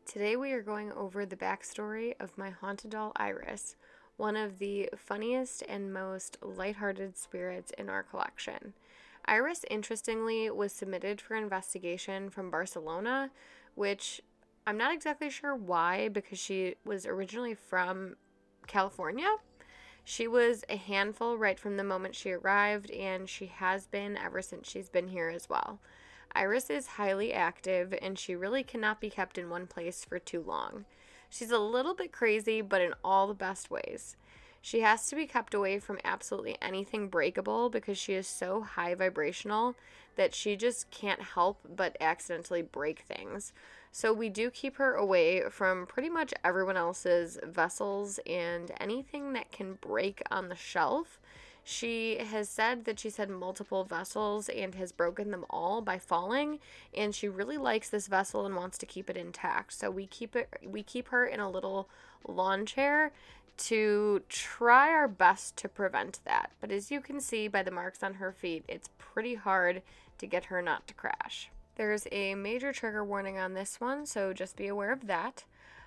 Today we are going over the backstory of my haunted doll Iris, one of the funniest and most lighthearted spirits in our collection. Iris, interestingly, was submitted for investigation from Barcelona, which I'm not exactly sure why, because she was originally from California. She was a handful right from the moment she arrived, and she has been ever since she's been here as well. Iris is highly active, and she really cannot be kept in one place for too long. She's a little bit crazy, but in all the best ways. She has to be kept away from absolutely anything breakable because she is so high vibrational that she just can't help but accidentally break things. So we do keep her away from pretty much everyone else's vessels and anything that can break on the shelf. She has said that she's had multiple vessels and has broken them all by falling, and she really likes this vessel and wants to keep it intact. So we keep her in a little lawn chair to try our best to prevent that. But as you can see by the marks on her feet, it's pretty hard to get her not to crash. There's a major trigger warning on this one, so just be aware of that.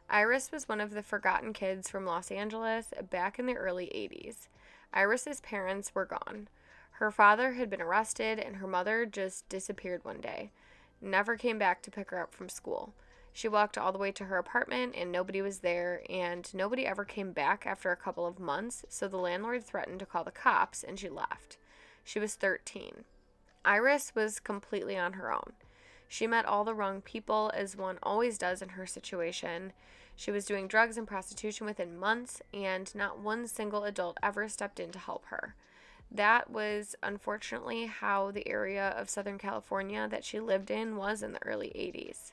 Iris was one of the forgotten kids from Los Angeles back in the early 80s. Iris's parents were gone. Her father had been arrested, and her mother just disappeared one day. Never came back to pick her up from school. She walked all the way to her apartment, and nobody was there, and nobody ever came back after a couple of months, so the landlord threatened to call the cops, and she left. She was 13. Iris was completely on her own. She met all the wrong people, as one always does in her situation. She was doing drugs and prostitution within months, and not one single adult ever stepped in to help her. That was unfortunately how the area of Southern California that she lived in was in the early 80s.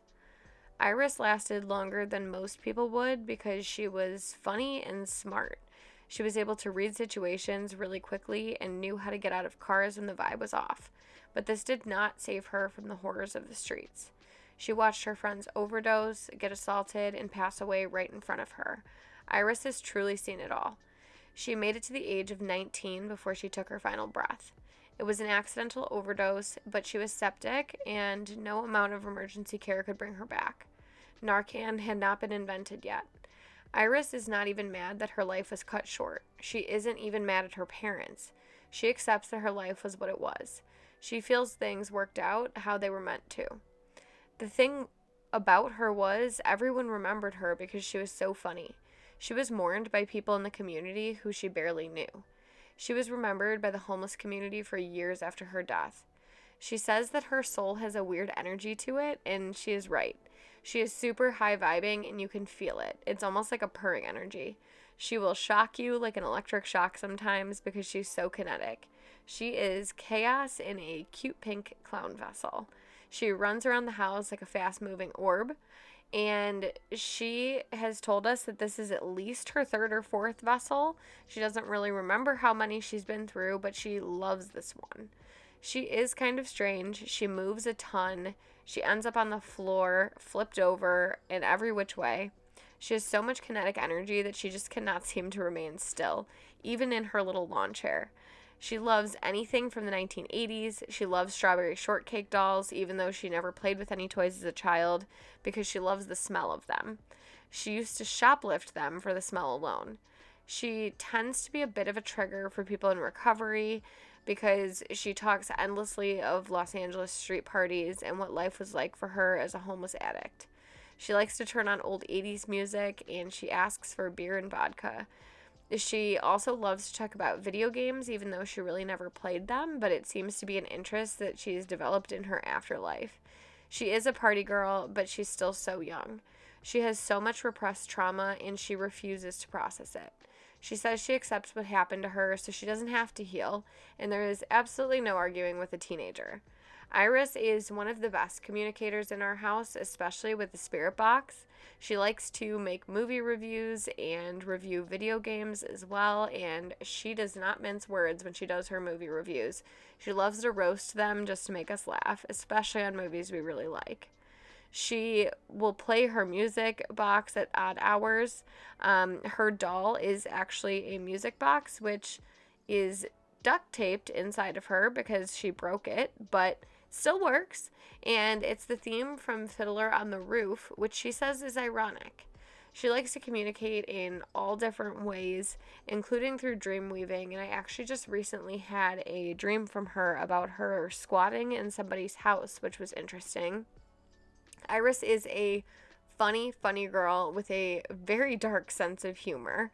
Iris lasted longer than most people would because she was funny and smart. She was able to read situations really quickly and knew how to get out of cars when the vibe was off. But this did not save her from the horrors of the streets. She watched her friends overdose, get assaulted, and pass away right in front of her. Iris has truly seen it all. She made it to the age of 19 before she took her final breath. It was an accidental overdose, but she was septic, and no amount of emergency care could bring her back. Narcan had not been invented yet. Iris is not even mad that her life was cut short. She isn't even mad at her parents. She accepts that her life was what it was. She feels things worked out how they were meant to. The thing about her was everyone remembered her because she was so funny. She was mourned by people in the community who she barely knew. She was remembered by the homeless community for years after her death. She says that her soul has a weird energy to it, and she is right. She is super high vibing, and you can feel it. It's almost like a purring energy. She will shock you like an electric shock sometimes because she's so kinetic. She is chaos in a cute pink clown vessel. She runs around the house like a fast-moving orb, and she has told us that this is at least her third or fourth vessel. She doesn't really remember how many she's been through, but she loves this one. She is kind of strange. She moves a ton. She ends up on the floor, flipped over in every which way. She has so much kinetic energy that she just cannot seem to remain still, even in her little lawn chair. She loves anything from the 1980s. She loves strawberry shortcake dolls, even though she never played with any toys as a child, because she loves the smell of them. She used to shoplift them for the smell alone. She tends to be a bit of a trigger for people in recovery because she talks endlessly of Los Angeles street parties and what life was like for her as a homeless addict. She likes to turn on old 80s music, and she asks for beer and vodka. She also loves to talk about video games, even though she really never played them, but it seems to be an interest that she's developed in her afterlife. She is a party girl, but she's still so young. She has so much repressed trauma, and she refuses to process it. She says she accepts what happened to her so she doesn't have to heal, and there is absolutely no arguing with a teenager. Iris is one of the best communicators in our house, especially with the spirit box. She likes to make movie reviews and review video games as well, and she does not mince words when she does her movie reviews. She loves to roast them just to make us laugh, especially on movies we really like. She will play her music box at odd hours. Her doll is actually a music box, which is duct taped inside of her because she broke it, but Still works, and it's the theme from Fiddler on the Roof, which she says is ironic. She likes to communicate in all different ways, including through dream weaving, and I actually just recently had a dream from her about her squatting in somebody's house, which was interesting. Iris is a funny girl with a very dark sense of humor,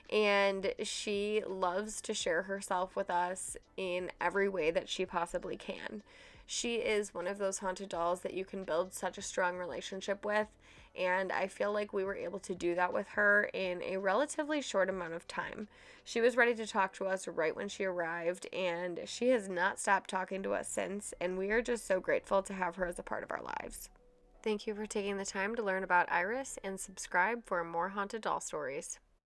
and she loves to share herself with us in every way that she possibly can. She is one of those haunted dolls that you can build such a strong relationship with, and I feel like we were able to do that with her in a relatively short amount of time. She was ready to talk to us right when she arrived, and she has not stopped talking to us since, and we are just so grateful to have her as a part of our lives. Thank you for taking the time to learn about Iris, and subscribe for more haunted doll stories.